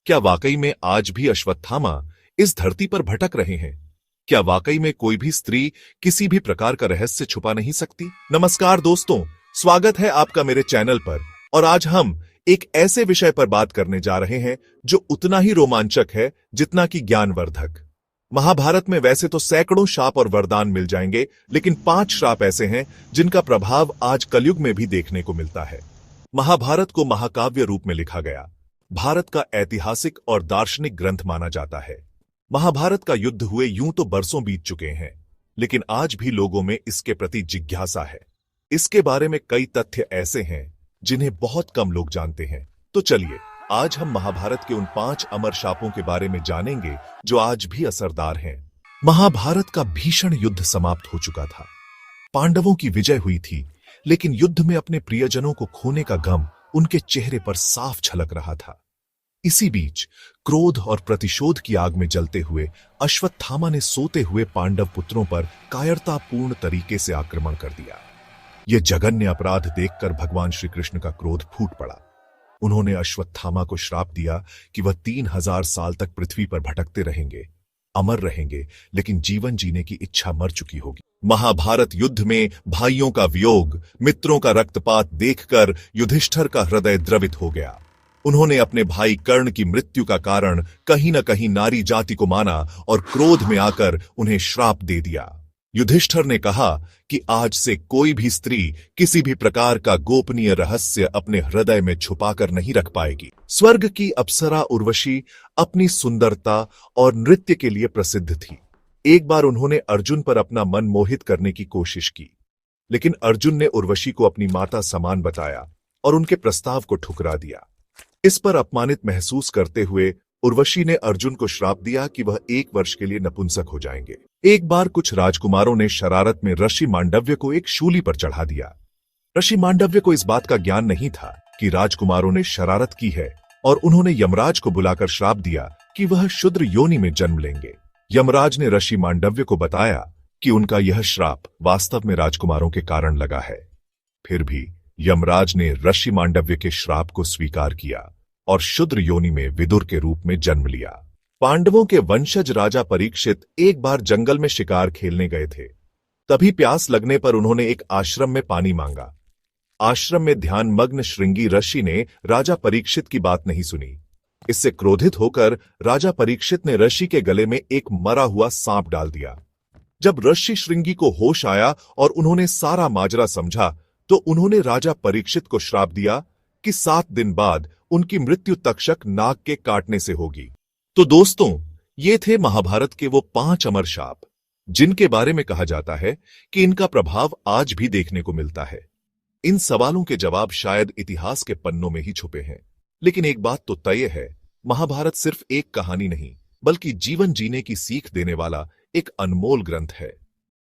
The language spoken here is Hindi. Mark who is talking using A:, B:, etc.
A: क्या वाकई में आज भी अश्वत्थामा इस धरती पर भटक रहे हैं? क्या वाकई में कोई भी स्त्री किसी भी प्रकार का रहस्य छुपा नहीं सकती? नमस्कार दोस्तों, स्वागत है आपका मेरे चैनल पर। और आज हम एक ऐसे विषय पर बात करने जा रहे हैं जो उतना ही रोमांचक है जितना कि ज्ञानवर्धक। महाभारत में वैसे तो सैकड़ों शाप और वरदान मिल जाएंगे, लेकिन 5 श्राप ऐसे हैं जिनका प्रभाव आज कलयुग में भी देखने को मिलता है। महाभारत को महाकाव्य रूप में लिखा गया, भारत का ऐतिहासिक और दार्शनिक ग्रंथ माना जाता है। महाभारत का युद्ध हुए यूं तो बरसों बीत चुके हैं, लेकिन आज भी लोगों में इसके प्रति जिज्ञासा है। इसके बारे में कई तथ्य ऐसे हैं जिन्हें बहुत कम लोग जानते हैं। तो चलिए, आज हम महाभारत के उन 5 अमर शापों के बारे में जानेंगे जो आज भी असरदार हैं। महाभारत का भीषण युद्ध समाप्त हो चुका था। पांडवों की विजय हुई थी, लेकिन युद्ध में अपने प्रियजनों को खोने का गम उनके चेहरे पर साफ झलक रहा था। इसी बीच क्रोध और प्रतिशोध की आग में जलते हुए अश्वत्थामा ने सोते हुए पांडव पुत्रों पर कायरतापूर्ण तरीके से आक्रमण कर दिया। यह जघन्य अपराध देखकर भगवान श्री कृष्ण का क्रोध फूट पड़ा। उन्होंने अश्वत्थामा को श्राप दिया कि वह 3000 साल तक पृथ्वी पर भटकते रहेंगे, अमर रहेंगे, लेकिन जीवन जीने की इच्छा मर चुकी होगी। महाभारत युद्ध में भाइयों का वियोग, मित्रों का रक्तपात देखकर युधिष्ठिर का हृदय द्रवित हो गया। उन्होंने अपने भाई कर्ण की मृत्यु का कारण कहीं न कहीं नारी जाति को माना और क्रोध में आकर उन्हें श्राप दे दिया। युधिष्ठिर ने कहा कि आज से कोई भी स्त्री किसी भी प्रकार का गोपनीय रहस्य अपने हृदय में छुपाकर नहीं रख पाएगी। स्वर्ग की अप्सरा उर्वशी अपनी सुंदरता और नृत्य के लिए प्रसिद्ध थी। एक बार उन्होंने अर्जुन पर अपना मन मोहित करने की कोशिश की, लेकिन अर्जुन ने उर्वशी को अपनी माता समान बताया और उनके प्रस्ताव को ठुकरा दिया। इस पर अपमानित महसूस करते हुए उर्वशी ने अर्जुन को श्राप दिया कि वह 1 वर्ष के लिए नपुंसक हो जाएंगे। एक बार कुछ राजकुमारों ने शरारत में ऋषि मांडव्य को एक शूली पर चढ़ा दिया। ऋषि मांडव्य को इस बात का ज्ञान नहीं था कि राजकुमारों ने शरारत की है, और उन्होंने यमराज को बुलाकर श्राप दिया कि वह शूद्र योनि में जन्म लेंगे। यमराज ने ऋषि मांडव्य को बताया कि उनका यह श्राप वास्तव में राजकुमारों के कारण लगा है। फिर भी यमराज ने ऋषि मांडव्य के श्राप को स्वीकार किया और शूद्र योनि में विदुर के रूप में जन्म लिया। पांडवों के वंशज राजा परीक्षित एक बार जंगल में शिकार खेलने गए थे। तभी प्यास लगने पर उन्होंने एक आश्रम में पानी मांगा। आश्रम में ध्यान मग्न श्रृंगी ऋषि ने राजा परीक्षित की बात नहीं सुनी। इससे क्रोधित होकर राजा परीक्षित ने ऋषि के गले में एक मरा हुआ सांप डाल दिया। जब ऋषि श्रृंगी को होश आया और उन्होंने सारा माजरा समझा, तो उन्होंने राजा परीक्षित को श्राप दिया कि 7 दिन बाद उनकी मृत्यु तक्षक नाग के काटने से होगी। तो दोस्तों, ये थे महाभारत के वो 5 अमर शाप जिनके बारे में कहा जाता है कि इनका प्रभाव आज भी देखने को मिलता है। इन सवालों के जवाब शायद इतिहास के पन्नों में ही छुपे हैं, लेकिन एक बात तो तय है, महाभारत सिर्फ एक कहानी नहीं, बल्कि जीवन जीने की सीख देने वाला एक अनमोल ग्रंथ है।